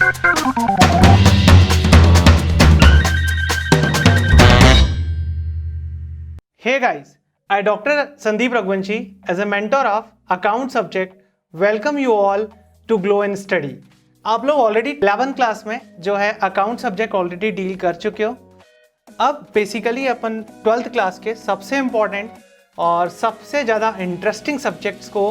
Hey guys, I Dr. Sandeep Raghuvanshi, as a mentor of account subject, welcome you all to Glow and Study. आप लोग already 11th class में जो है account subject already deal कर चुके हो। अब बेसिकली अपन 12th क्लास के सबसे इम्पॉर्टेंट और सबसे ज़्यादा इंटरेस्टिंग सब्जेक्ट्स को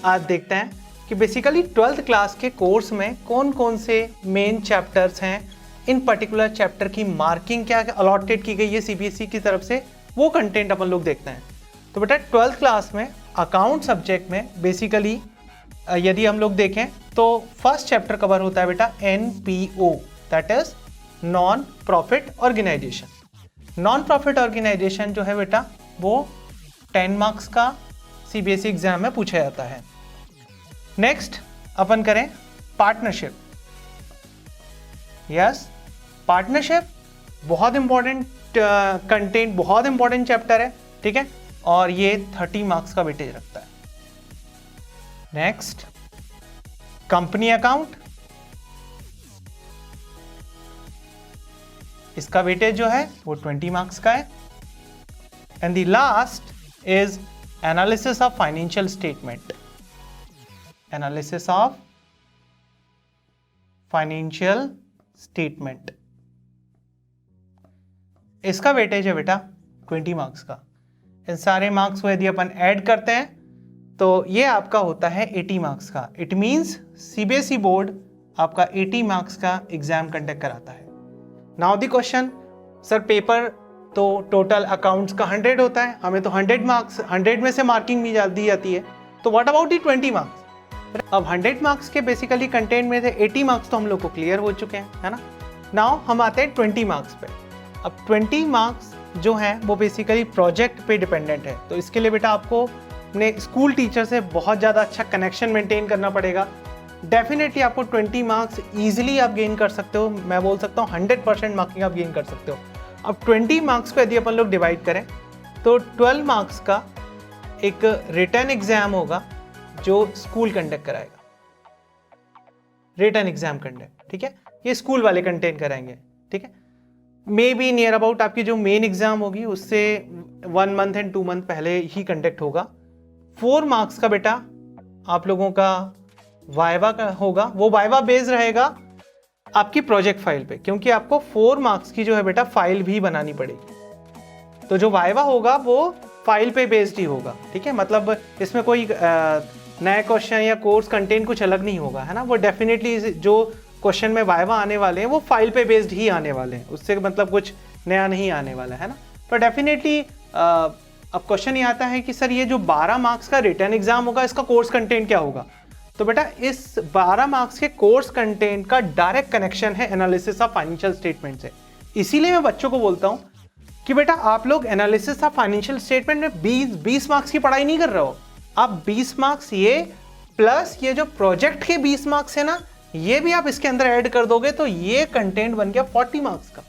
आज देखते हैं कि बेसिकली 12th क्लास के कोर्स में कौन कौन से मेन चैप्टर्स हैं, इन पर्टिकुलर चैप्टर की मार्किंग क्या अलॉटेड की गई है सीबीएसई की तरफ से, वो कंटेंट अपन लोग देखते हैं। तो बेटा 12th क्लास में अकाउंट सब्जेक्ट में बेसिकली यदि हम लोग देखें तो फर्स्ट चैप्टर कवर होता है बेटा NPO, that is non profit organisation. Non profit organisation जो है बेटा वो 10 मार्क्स का सीबीएसई एग्जाम में पूछा जाता है। नेक्स्ट अपन करें पार्टनरशिप। यस, पार्टनरशिप बहुत इंपॉर्टेंट कंटेंट, बहुत इंपॉर्टेंट चैप्टर है, ठीक है, और ये 30 मार्क्स का वेटेज रखता है। नेक्स्ट कंपनी अकाउंट, इसका वेटेज जो है वो 20 मार्क्स का है। And the last is analysis of financial statement. Analysis of financial statement, इसका वेटेज है बेटा 20 मार्क्स का। इन सारे मार्क्स को यदि अपन ऐड करते हैं तो ये आपका होता है 80 मार्क्स का। इट मींस सीबीएसई बोर्ड आपका 80 मार्क्स का एग्जाम कंडक्ट कराता है। Now the question, sir paper तो टोटल अकाउंट्स का 100 होता है, हमें तो 100 मार्क्स 100 में से मार्किंग दी जाती है, तो व्हाट अबाउट दी 20 मार्क्स? अब 100 मार्क्स के बेसिकली कंटेंट में से 80 मार्क्स तो हम लोग को क्लियर हो चुके हैं, है ना। नाउ हम आते हैं 20 मार्क्स पे। अब 20 मार्क्स जो हैं वो बेसिकली प्रोजेक्ट पे डिपेंडेंट है, तो इसके लिए बेटा आपको अपने स्कूल टीचर से बहुत ज़्यादा अच्छा कनेक्शन मेंटेन करना पड़ेगा। डेफिनेटली आपको 20 मार्क्स ईजिली आप गेन कर सकते हो, मैं बोल सकता हूँ 100% मार्किंग आप गेन कर सकते हो। अब 20 मार्क्स को यदि अपन लोग डिवाइड करें तो 12 मार्क्स का एक रिटन एग्जाम होगा जो स्कूल कंडक्ट कराएगा। रिटन एग्जाम कंडक्ट, ठीक है, ये स्कूल वाले कंटेंट कराएंगे, ठीक है। मे बी नियर अबाउट आपकी जो मेन एग्जाम होगी उससे 1 मंथ एंड 2 मंथ पहले ही कंडक्ट होगा। 4 मार्क्स का बेटा आप लोगों का वाइवा का होगा, वो वाइवा बेस्ड रहेगा आपकी प्रोजेक्ट फाइल पे, क्योंकि आपको 4 मार्क्स की जो है बेटा फाइल भी बनानी पड़ेगी। तो जो वाइवा होगा वो फाइल पे बेस्ड ही होगा, ठीक है, मतलब इसमें कोई नया क्वेश्चन या कोर्स कंटेंट कुछ अलग नहीं होगा, है ना। वो डेफिनेटली जो क्वेश्चन में वाइवा आने वाले हैं वो फाइल पे बेस्ड ही आने वाले हैं, उससे मतलब कुछ नया नहीं आने वाला है ना। तो डेफिनेटली अब क्वेश्चन ये आता है कि सर ये जो 12 मार्क्स का रिटन एग्जाम होगा इसका कोर्स कंटेंट क्या होगा? तो बेटा इस 12 मार्क्स के कोर्स कंटेंट का डायरेक्ट कनेक्शन है एनालिसिस ऑफ फाइनेंशियल स्टेटमेंट से। इसीलिए मैं बच्चों को बोलता हूं कि बेटा आप लोग एनालिसिस ऑफ फाइनेंशियल स्टेटमेंट में 20 मार्क्स की पढ़ाई नहीं कर रहे हो, आप 20 मार्क्स ये प्लस ये जो प्रोजेक्ट के 20 मार्क्स है ना, ये भी आप इसके अंदर ऐड कर दोगे तो ये कंटेंट बन गया 40 मार्क्स का।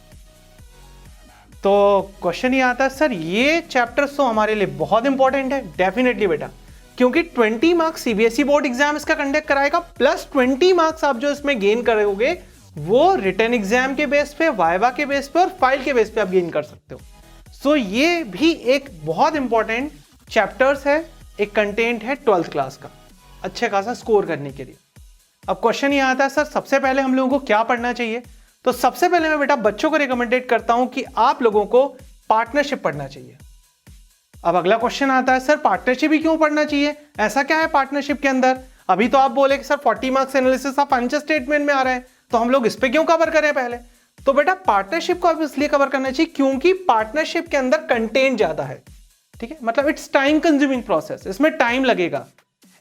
तो क्वेश्चन ये आता है सर ये चैप्टर्स तो हमारे लिए बहुत इंपॉर्टेंट है। डेफिनेटली बेटा, क्योंकि 20 मार्क्स सीबीएसई बोर्ड एग्जाम इसका कंडक्ट कराएगा, प्लस 20 मार्क्स आप जो इसमें गेन करोगे वो रिटन एग्जाम के बेस पे, वाइवा के बेस पे और फाइल के बेस पे आप गेन कर सकते हो। सो ये भी एक बहुत इंपॉर्टेंट चैप्टर्स है, एक कंटेंट है 12th क्लास का अच्छे खासा स्कोर करने के लिए। अब क्वेश्चन ये आता है सर सबसे पहले हम लोगों को क्या पढ़ना चाहिए? तो सबसे पहले मैं बेटा बच्चों को रिकमेंडेड करता हूं कि आप लोगों को पार्टनरशिप पढ़ना चाहिए। अब अगला क्वेश्चन आता है सर पार्टनरशिप ही क्यों पढ़ना चाहिए, ऐसा क्या है पार्टनरशिप के अंदर? अभी तो आप बोले कि sir 40 marks analysis of financial statement में आ रहे हैं, तो हम लोग इस पे क्यों कवर करें पहले? तो बेटा पार्टनरशिप को आप इसलिए कवर करना चाहिए क्योंकि पार्टनरशिप के अंदर कंटेंट ज्यादा है, ठीक है, मतलब इट्स टाइम कंज्यूमिंग प्रोसेस, इसमें टाइम लगेगा।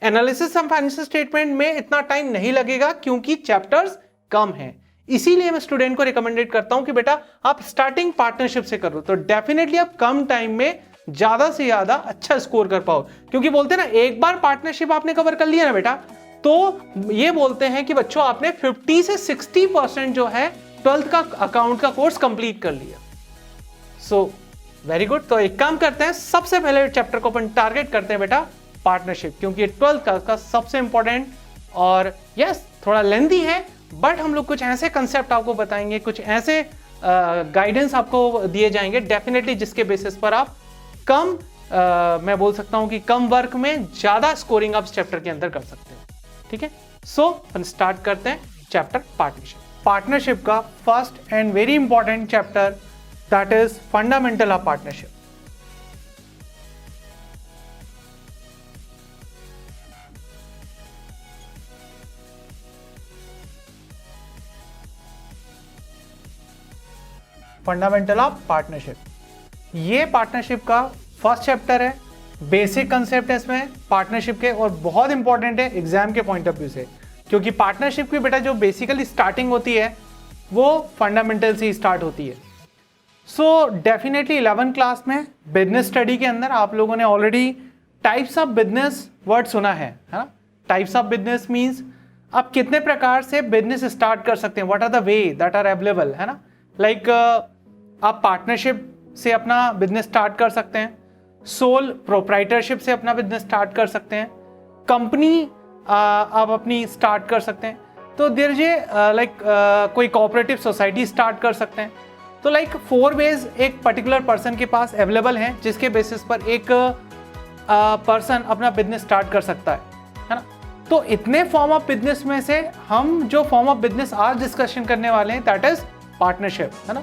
एनालिसिस ऑफ फाइनेंशियल स्टेटमेंट में इतना टाइम नहीं लगेगा क्योंकि चैप्टर्स कम हैं। इसीलिए मैं स्टूडेंट को रिकमेंडेड करता हूं कि बेटा आप स्टार्टिंग पार्टनरशिप से करो, तो डेफिनेटली आप कम टाइम में ज्यादा से ज्यादा अच्छा स्कोर कर पाओ। क्योंकि बोलते हैं ना एक बार पार्टनरशिप आपने कवर कर लिया ना बेटा, तो ये बोलते हैं कि बच्चों आपने 50 से 60% जो है 12th का अकाउंट का कोर्स कंप्लीट कर लिया। So very good. तो एक काम करते हैं, सबसे पहले चैप्टर को अपन टारगेट करते हैं बेटा पार्टनरशिप, क्योंकि ये 12th का सबसे इंपॉर्टेंट और यस थोड़ा लेंथी है बट हम लोग कुछ ऐसे कंसेप्ट आपको बताएंगे, कुछ ऐसे गाइडेंस आपको दिए जाएंगे डेफिनेटली, जिसके बेसिस पर आप कम मैं बोल सकता हूं कि कम वर्क में ज्यादा स्कोरिंग आप चैप्टर के अंदर कर सकते हो। ठीक है, सो अपन स्टार्ट करते हैं चैप्टर पार्टनरशिप। पार्टनरशिप का first and very important chapter that is fundamental of partnership. Fundamental of partnership, ये पार्टनरशिप का फर्स्ट चैप्टर है। बेसिक कंसेप्ट है इसमें पार्टनरशिप के, और बहुत इंपॉर्टेंट है एग्जाम के पॉइंट ऑफ व्यू से, क्योंकि पार्टनरशिप की बेटा जो बेसिकली स्टार्टिंग होती है वो फंडामेंटल से स्टार्ट होती है। सो डेफिनेटली 11th क्लास में बिजनेस स्टडी के अंदर आप लोगों ने already types of business word सुना है ना। टाइप्स ऑफ बिजनेस मीन्स आप कितने प्रकार से बिजनेस स्टार्ट कर सकते हैं, what are the way that are available, है ना। लाइक आप पार्टनरशिप से अपना बिजनेस स्टार्ट कर सकते हैं, सोल प्रोप्राइटरशिप से अपना बिजनेस स्टार्ट कर सकते हैं, कंपनी आप अपनी स्टार्ट कर सकते हैं, तो देयर इज लाइक कोई कोऑपरेटिव सोसाइटी स्टार्ट कर सकते हैं। तो लाइक 4 वेज एक पर्टिकुलर पर्सन के पास अवेलेबल हैं, जिसके बेसिस पर एक पर्सन अपना बिजनेस स्टार्ट कर सकता है ना। तो इतने फॉर्म ऑफ बिजनेस में से हम जो फॉर्म ऑफ बिजनेस आज डिस्कशन करने वाले हैं दैट इज पार्टनरशिप, है ना।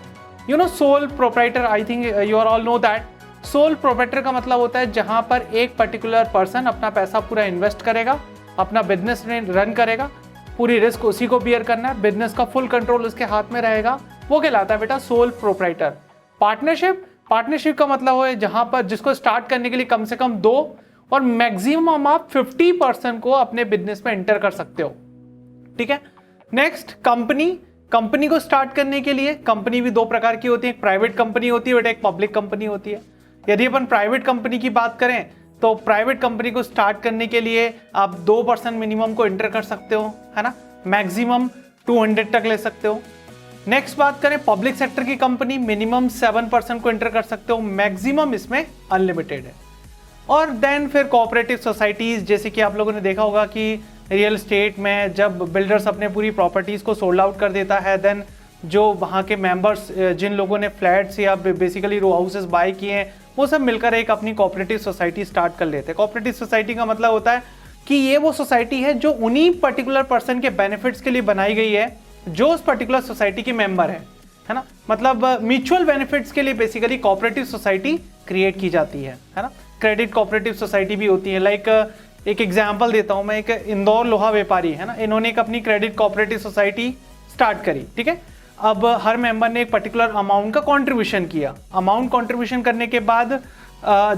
You know sole proprietor, I think you are all know that sole proprietor का मतलब होता है जहां पर एक पर्टिकुलर पर्सन अपना पैसा पूरा इन्वेस्ट करेगा, अपना बिजनेस रन करेगा, पूरी रिस्क उसी को बियर करना है, बिजनेस का फुल कंट्रोल उसके हाथ में रहेगा, वो कहलाता है बेटा सोल प्रोप्राइटर। पार्टनरशिप का मतलब है जहां पर जिसको स्टार्ट करने के लिए कम से कम 2 और मैक्सिमम आप 50% को अपने बिजनेस में एंटर कर सकते हो। ठीक है, नेक्स्ट कंपनी को स्टार्ट करने के लिए कंपनी भी 2 प्रकार की होती है, एक प्राइवेट कंपनी होती है और एक पब्लिक कंपनी होती है। यदि अपन प्राइवेट कंपनी की बात करें तो प्राइवेट कंपनी को स्टार्ट करने के लिए आप 2% मिनिमम को एंटर कर सकते हो, है ना, मैक्सिमम 200 तक ले सकते हो। नेक्स्ट बात करें पब्लिक सेक्टर की कंपनी, मिनिमम 7% को एंटर कर सकते हो, मैक्सिमम इसमें अनलिमिटेड है। और देन फिर कोऑपरेटिव सोसाइटीज, जैसे कि आप लोगों ने देखा होगा कि रियल एस्टेट में जब बिल्डर्स अपने पूरी प्रॉपर्टीज को सोल्ड आउट कर देता है, देन जो वहाँ के मेंबर्स जिन लोगों ने फ्लैट्स या बेसिकली रो हाउसेस बाय किए हैं वो सब मिलकर एक अपनी कोऑपरेटिव सोसाइटी स्टार्ट कर लेते हैं। कोऑपरेटिव सोसाइटी का मतलब होता है कि ये वो सोसाइटी है जो उन्हीं पर्टिकुलर पर्सन के बेनिफिट्स के लिए बनाई गई है जो उस पर्टिकुलर सोसाइटी के मेंबर है ना। मतलब म्यूचुअल बेनिफिट्स के लिए बेसिकली कोऑपरेटिव सोसाइटी क्रिएट की जाती है ना। क्रेडिट कोऑपरेटिव सोसाइटी भी होती है। लाइक एक एग्जाम्पल देता हूं मैं, एक इंदौर लोहा व्यापारी है ना, इन्होंने एक अपनी क्रेडिट कोऑपरेटिव सोसाइटी स्टार्ट करी। ठीक है, अब हर मेंबर ने एक पर्टिकुलर अमाउंट का कंट्रीब्यूशन किया। अमाउंट कंट्रीब्यूशन करने के बाद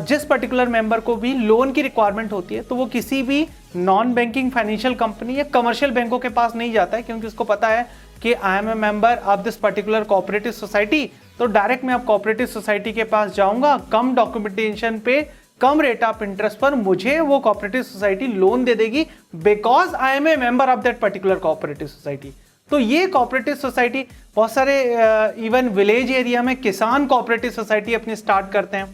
जिस पर्टिकुलर मेंबर को भी लोन की रिक्वायरमेंट होती है तो वो किसी भी नॉन बैंकिंग फाइनेंशियल कंपनी या कमर्शियल बैंकों के पास नहीं जाता है, क्योंकि उसको पता है कि I am a member of this particular cooperative society, तो डायरेक्ट मैं अब कोऑपरेटिव सोसाइटी के पास जाऊंगा, कम डॉक्यूमेंटेशन पे कम रेट ऑफ इंटरेस्ट पर मुझे वो कोऑपरेटिव सोसाइटी लोन दे देगी, because I am a member of that particular cooperative society. तो ये कोऑपरेटिव सोसाइटी बहुत सारे इवन विलेज एरिया में किसान कोऑपरेटिव सोसाइटी अपनी स्टार्ट करते हैं।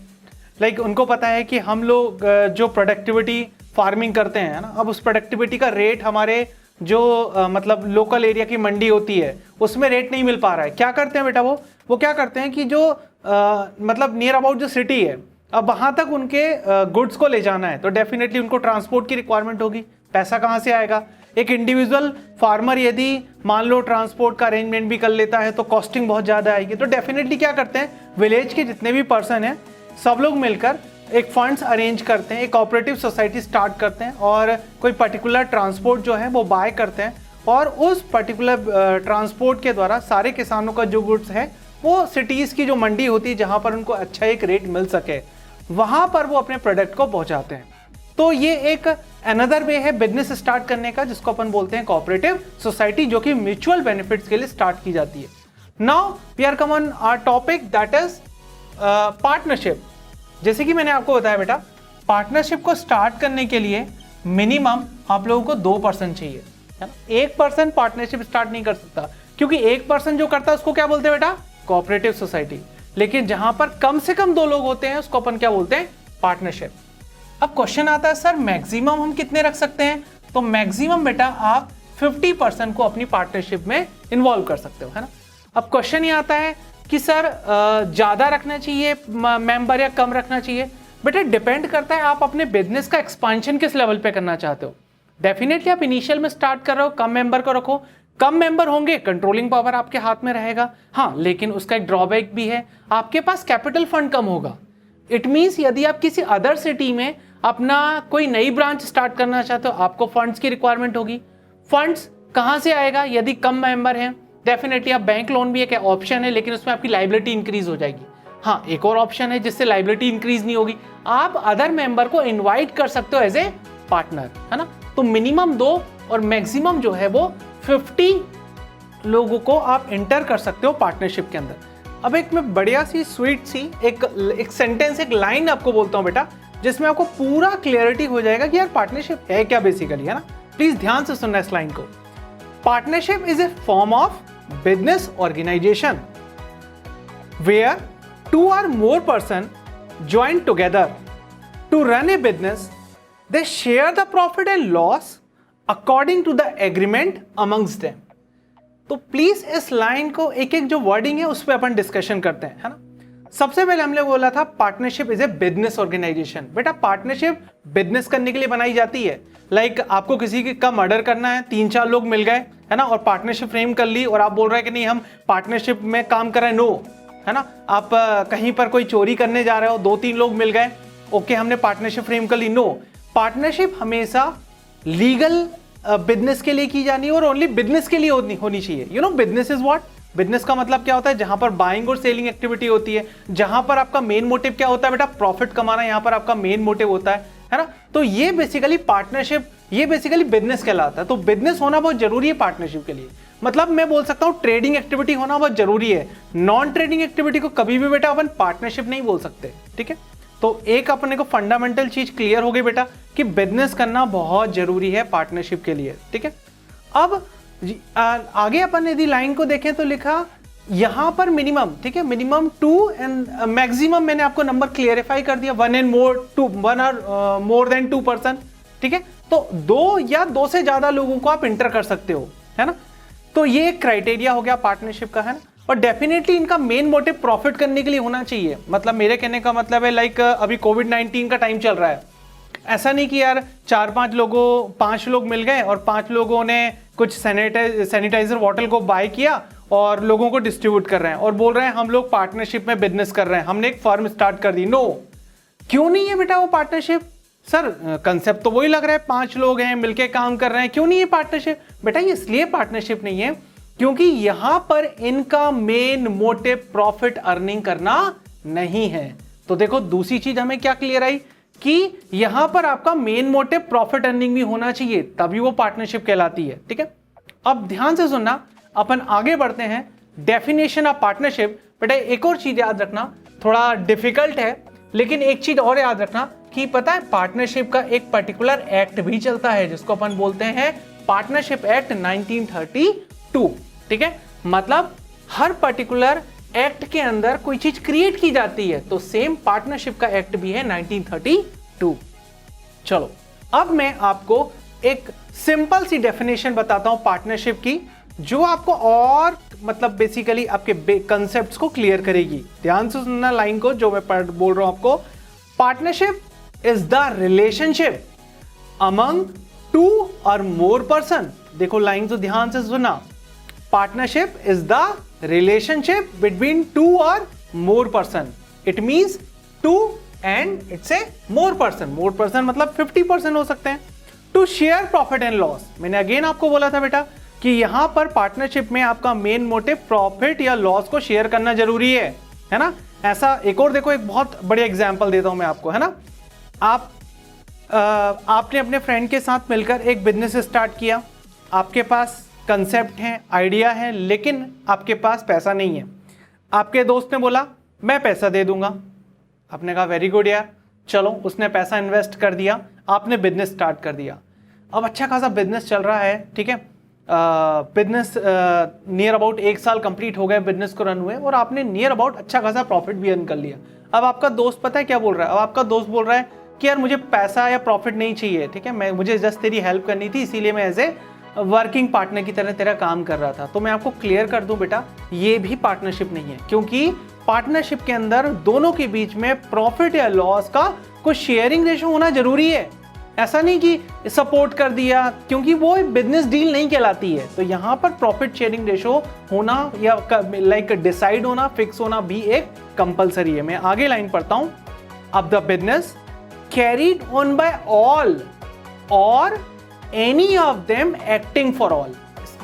लाइक उनको पता है कि हम लोग जो प्रोडक्टिविटी फार्मिंग करते हैं ना, अब उस प्रोडक्टिविटी का रेट हमारे जो मतलब लोकल एरिया की मंडी होती है उसमें रेट नहीं मिल पा रहा है। क्या करते हैं बेटा, वो क्या करते हैं कि जो मतलब नियर अबाउट जो सिटी है, अब वहां तक उनके गुड्स को ले जाना है तो डेफिनेटली उनको ट्रांसपोर्ट की रिक्वायरमेंट होगी। पैसा कहाँ से आएगा? एक इंडिविजुअल फार्मर यदि मान लो ट्रांसपोर्ट का अरेंजमेंट भी कर लेता है तो कॉस्टिंग बहुत ज़्यादा आएगी। तो डेफिनेटली क्या करते हैं, विलेज के जितने भी पर्सन हैं सब लोग मिलकर एक फंड्स अरेंज करते हैं, एक कोऑपरेटिव सोसाइटी स्टार्ट करते हैं और कोई पर्टिकुलर ट्रांसपोर्ट जो है वो बाय करते हैं और उस पर्टिकुलर ट्रांसपोर्ट के द्वारा सारे किसानों का जो गुड्स है वो सिटीज़ की जो मंडी होती है जहाँ पर उनको अच्छा एक रेट मिल सके, वहाँ पर वो अपने प्रोडक्ट को पहुँचाते हैं। तो ये एक अनदर वे है बिजनेस स्टार्ट करने का, जिसको अपन बोलते हैं कोऑपरेटिव सोसाइटी, जो कि म्यूचुअल बेनिफिट्स के लिए स्टार्ट की जाती है। Now we are come on our topic that is partnership. जैसे कि मैंने आपको बताया बेटा, पार्टनरशिप को स्टार्ट करने के लिए मिनिमम आप लोगों को 2 पर्सन चाहिए, है ना। एक पर्सन पार्टनरशिप स्टार्ट नहीं कर सकता, क्योंकि एक पर्सन जो करता है उसको क्या बोलते हैं बेटा, कोऑपरेटिव सोसाइटी। लेकिन जहां पर कम से कम 2 लोग होते हैं उसको अपन क्या बोलते हैं, पार्टनरशिप। अब क्वेश्चन आता है सर मैक्सिमम हम कितने रख सकते हैं? तो मैक्सिमम बेटा आप 50% को अपनी पार्टनरशिप में इन्वॉल्व कर सकते हो, है ना। अब क्वेश्चन ये आता है कि सर ज़्यादा रखना चाहिए मेंबर या कम रखना चाहिए। बेटा डिपेंड करता है आप अपने बिजनेस का एक्सपांशन किस लेवल पे करना चाहते हो। डेफिनेटली आप इनिशियल में स्टार्ट कर रहे हो, कम मेंबर को रखो। कम मेंबर होंगे, कंट्रोलिंग पावर आपके हाथ में रहेगा। हाँ, लेकिन उसका एक ड्रॉबैक भी है, आपके पास कैपिटल फंड कम होगा। इट मीन्स यदि आप किसी अदर सिटी में अपना कोई नई ब्रांच स्टार्ट करना चाहते हो, आपको फंड्स की रिक्वायरमेंट होगी। फंड्स कहाँ से आएगा यदि कम मेंबर हैं? डेफिनेटली आप बैंक लोन भी एक ऑप्शन है, लेकिन उसमें आपकी लाइबिलिटी इंक्रीज हो जाएगी। हाँ, एक और ऑप्शन है जिससे लाइबिलिटी इंक्रीज नहीं होगी, आप अदर मेंबर को इन्वाइट कर सकते हो एज ए पार्टनर, है ना। तो मिनिमम 2 और मैक्सिमम जो है वो 50 लोगों को आप एंटर कर सकते हो पार्टनरशिप के अंदर। अब एक मैं बढ़िया सी स्वीट सी एक सेंटेंस, एक लाइन आपको बोलता हूं बेटा, जिसमें आपको पूरा क्लियरिटी हो जाएगा कि यार पार्टनरशिप है क्या बेसिकली, है ना। प्लीज ध्यान से सुनना इस लाइन को। Partnership is a form of business organisation where 2 or more person join together to run a business. They share the profit and loss according to the agreement amongst them. तो please इस line को एक एक जो wording है उस पर अपन discussion करते हैं, है ना। सबसे पहले हमने बोला था partnership is a business organisation. बेटा पार्टनरशिप बिजनेस करने के लिए बनाई जाती है। लाइक आपको किसी का मर्डर करना है, 3-4 लोग मिल गए, है ना, और पार्टनरशिप फ्रेम कर ली, और आप बोल रहे हैं कि नहीं हम पार्टनरशिप में काम कर रहे हैं, नो, है ना। आप कहीं पर कोई चोरी करने जा रहे हो, 2-3 लोग मिल गए, ओके हमने पार्टनरशिप फ्रेम कर ली, नो। पार्टनरशिप हमेशा लीगल बिजनेस के लिए की जानी है और ओनली बिजनेस के लिए होनी चाहिए। You know business is what? Business का मतलब क्या होता है? जहां पर बाइंग और सेलिंग एक्टिविटी होती है, जहां पर आपका मेन मोटिव क्या होता है बेटा? प्रॉफिट कमाना, यहां पर आपका मेन मोटिव होता है ना। तो ये बेसिकली पार्टनरशिप, ये बेसिकली बिजनेस कहलाता है। तो बिजनेस होना बहुत जरूरी है पार्टनरशिप के लिए। मतलब मैं बोल सकता हूं ट्रेडिंग एक्टिविटी होना बहुत जरूरी है। नॉन ट्रेडिंग एक्टिविटी को कभी भी बेटा अपन पार्टनरशिप नहीं बोल सकते, ठीक है। तो एक अपने को फंडामेंटल चीज क्लियर हो गई बेटा कि बिजनेस करना बहुत जरूरी है पार्टनरशिप के लिए, ठीक है। अब आगे अपन यदि लाइन को देखें तो लिखा यहां पर मिनिमम, ठीक है, मिनिमम 2 एंड मैक्सिमम मैंने आपको नंबर क्लियरिफाई कर दिया, 1 and more than 2 पर्सन, ठीक है। तो 2 या 2 से ज्यादा लोगों को आप इंटर कर सकते हो, है ना। तो ये एक क्राइटेरिया हो गया पार्टनरशिप का, है ना। और डेफिनेटली इनका मेन मोटिव प्रॉफिट करने के लिए होना चाहिए। मतलब मेरे कहने का मतलब है लाइक अभी कोविड-19 का टाइम चल रहा है, ऐसा नहीं कि यार 5 लोग मिल गए और 5 लोगों ने कुछ सैनिटाइजर बॉटल को बाय किया और लोगों को डिस्ट्रीब्यूट कर रहे हैं और बोल रहे हैं हम लोग पार्टनरशिप में बिजनेस कर रहे हैं, हमने एक फर्म स्टार्ट कर दी। नो, क्यों नहीं है बेटा वो पार्टनरशिप? सर कंसेप्ट तो वही लग रहा है, 5 लोग हैं मिलके काम कर रहे हैं, क्यों नहीं है पार्टनरशिप? बेटा ये इसलिए पार्टनरशिप नहीं है क्योंकि यहां पर इनका मेन मोटिव प्रॉफिट अर्निंग करना नहीं है। तो देखो दूसरी चीज हमें क्या क्लियर आई कि यहां पर आपका मेन मोटिव प्रॉफिट अर्निंग भी होना चाहिए, तभी वो पार्टनरशिप कहलाती है, ठीक है। अब ध्यान से सुनना, अपन आगे बढ़ते हैं। डेफिनेशन ऑफ पार्टनरशिप, बेटा एक और चीज याद रखना, थोड़ा डिफिकल्ट है लेकिन एक चीज और याद रखना कि पता है पार्टनरशिप का एक पर्टिकुलर एक्ट भी चलता है जिसको अपन बोलते हैं पार्टनरशिप एक्ट 1932, ठीक है। मतलब हर पर्टिकुलर एक्ट के अंदर कोई चीज क्रिएट की जाती है, तो सेम पार्टनरशिप का एक्ट भी है 1932। चलो अब मैं आपको एक सिंपल सी डेफिनेशन बताता हूं पार्टनरशिप की, जो आपको और मतलब बेसिकली आपके कंसेप्ट्स को क्लियर करेगी। ध्यान से सुनना लाइन को जो मैं बोल रहा हूं आपको। Partnership is the relationship among 2 or more person. देखो लाइन तो ध्यान से सुना। Partnership is the relationship between 2 or more person. It means 2 and it's a more person. More person मतलब 50% हो सकते हैं। To share profit and loss. मैंने अगेन आपको बोला था बेटा कि यहां पर पार्टनरशिप में आपका मेन मोटिव प्रॉफिट या लॉस को शेयर करना जरूरी है ना। ऐसा एक और देखो, एक बहुत बढ़िया एग्जांपल देता हूं मैं आपको, है ना। आपने अपने फ्रेंड के साथ मिलकर एक बिजनेस स्टार्ट किया, आपके पास कंसेप्ट है, आइडिया है, लेकिन आपके पास पैसा नहीं है। आपके दोस्त ने बोला मैं पैसा दे दूंगा, आपने कहा वेरी गुड यार, चलो उसने पैसा इन्वेस्ट कर दिया, आपने बिजनेस स्टार्ट कर दिया। अब अच्छा खासा बिजनेस चल रहा है, ठीक है। बिजनेस नियर अबाउट 1 साल कंप्लीट हो गए बिजनेस को रन हुए और आपने नियर अबाउट अच्छा खासा प्रॉफिट भी अर्न कर लिया। अब आपका दोस्त पता है क्या बोल रहा है? अब आपका दोस्त बोल रहा है कि यार मुझे पैसा या प्रॉफिट नहीं चाहिए, ठीक है, मुझे जस्ट तेरी हेल्प करनी थी, इसीलिए मैं एज ए वर्किंग पार्टनर की तरह तेरा काम कर रहा था। तो मैं आपको क्लियर कर दूं बेटा, ये भी पार्टनरशिप नहीं है, क्योंकि पार्टनरशिप के अंदर दोनों के बीच में प्रॉफिट या लॉस का कुछ शेयरिंग रेशो होना जरूरी है। ऐसा नहीं कि सपोर्ट कर दिया, क्योंकि वो बिजनेस डील नहीं कहलाती है। तो यहाँ पर प्रॉफिट शेयरिंग रेशो होना या लाइक डिसाइड होना, फिक्स होना भी एक कंपलसरी है। मैं आगे लाइन पढ़ता हूं। अब the business carried on by all or any of them acting for all.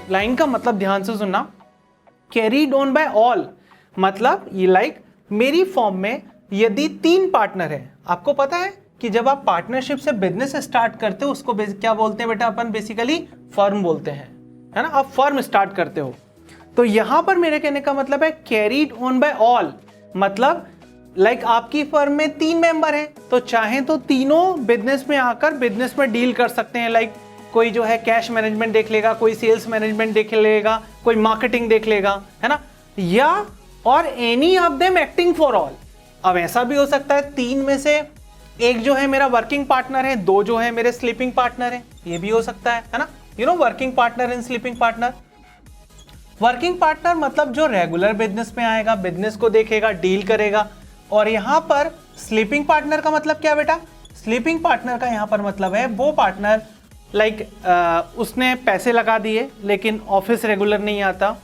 Line का मतलब ध्यान से सुनना, कैरीड ऑन बाय ऑल मतलब ये लाइक मेरी फॉर्म में यदि 3 पार्टनर है, आपको पता है कि जब आप पार्टनरशिप से बिजनेस स्टार्ट करते हो उसको क्या बोलते हैं बेटा, अपन बेसिकली फर्म बोलते हैं, है ना। आप फर्म स्टार्ट करते हो। तो यहां पर मेरे कहने का मतलब है कैरीड ऑन बाय ऑल, मतलब लाइक आपकी फर्म में 3 मेंबर हैं, तो चाहे तो तीनों बिजनेस में आकर बिजनेस में डील कर सकते हैं। लाइक कोई जो है कैश मैनेजमेंट देख लेगा, कोई सेल्स मैनेजमेंट देख लेगा, कोई मार्केटिंग देख लेगा, है ना। या और any of them acting for all. अब ऐसा भी हो सकता है 3 में से एक जो है मेरा वर्किंग पार्टनर है, 2 जो है मेरे स्लीपिंग पार्टनर है, ये भी हो सकता है ना। You no working partner and sleeping partner. Working partner मतलब जो रेगुलर बिजनेस में आएगा, बिजनेस को देखेगा, डील करेगा। और यहां पर स्लीपिंग पार्टनर का मतलब क्या बेटा, स्लीपिंग पार्टनर का यहां पर मतलब है वो पार्टनर लाइक उसने पैसे लगा दिए लेकिन ऑफिस रेगुलर नहीं आता,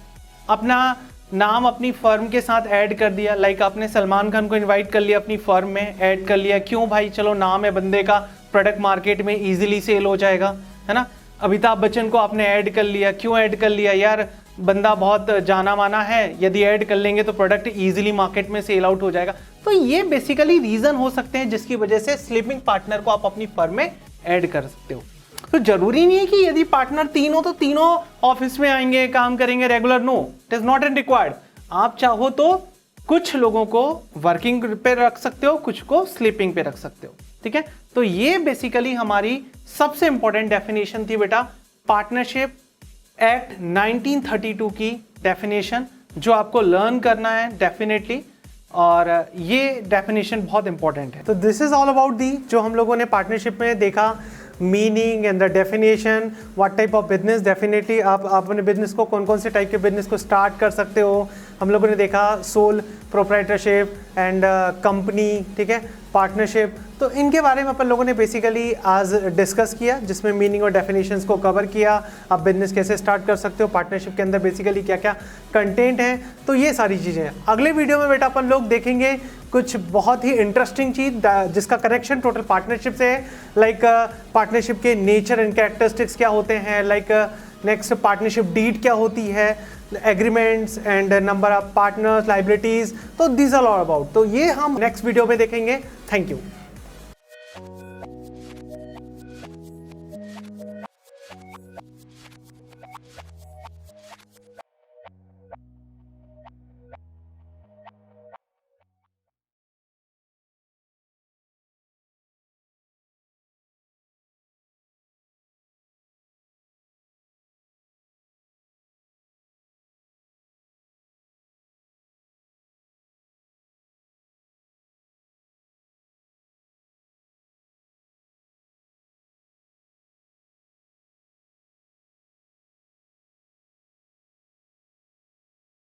अपना नाम अपनी फर्म के साथ ऐड कर दिया। लाइक आपने सलमान खान को इनवाइट कर लिया अपनी फर्म में, ऐड कर लिया, क्यों भाई, चलो नाम है बंदे का, प्रोडक्ट मार्केट में इजीली सेल हो जाएगा, है ना। अमिताभ बच्चन को आपने ऐड कर लिया, क्यों ऐड कर लिया, यार बंदा बहुत जाना माना है, यदि ऐड कर लेंगे तो प्रोडक्ट इजीली मार्केट में सेल आउट हो जाएगा। तो ये बेसिकली रीजन हो सकते हैं जिसकी वजह से स्लीपिंग पार्टनर को आप अपनी फर्म में ऐड कर सकते हो। तो जरूरी नहीं है कि यदि पार्टनर 3 हो तो तीनों ऑफिस में आएंगे, काम करेंगे regular, no, it is not an required. आप चाहो तो कुछ लोगों को वर्किंग पे रख सकते हो, कुछ को स्लीपिंग पे रख सकते हो, ठीक है। तो ये बेसिकली हमारी सबसे इंपॉर्टेंट डेफिनेशन थी बेटा, पार्टनरशिप एक्ट 1932 की डेफिनेशन, जो आपको लर्न करना है डेफिनेटली, और ये डेफिनेशन बहुत इंपॉर्टेंट है। तो this is all about the जो हम लोगों ने पार्टनरशिप में देखा, meaning and the definition, what type of business, definitely आप अपने बिजनेस को कौन कौन से टाइप के बिजनेस को स्टार्ट कर सकते हो। हम लोगों ने देखा सोल प्रोप्राइटरशिप एंड कंपनी, ठीक है, पार्टनरशिप। तो इनके बारे में अपन लोगों ने बेसिकली आज डिस्कस किया, जिसमें मीनिंग और डेफिनेशंस को कवर किया। आप बिजनेस कैसे स्टार्ट कर सकते हो, पार्टनरशिप के अंदर बेसिकली क्या क्या कंटेंट है, तो ये सारी चीज़ें हैं। अगले वीडियो में बेटा अपन लोग देखेंगे कुछ बहुत ही इंटरेस्टिंग चीज़ जिसका कनेक्शन टोटल पार्टनरशिप से है। लाइक पार्टनरशिप के नेचर एंड कैरेक्टरिस्टिक्स क्या होते हैं, लाइक नेक्स्ट पार्टनरशिप डीड क्या होती है, agreements and number of partners, liabilities, तो दिस आर ऑल अबाउट। तो ये हम नेक्स्ट वीडियो में देखेंगे। Thank you.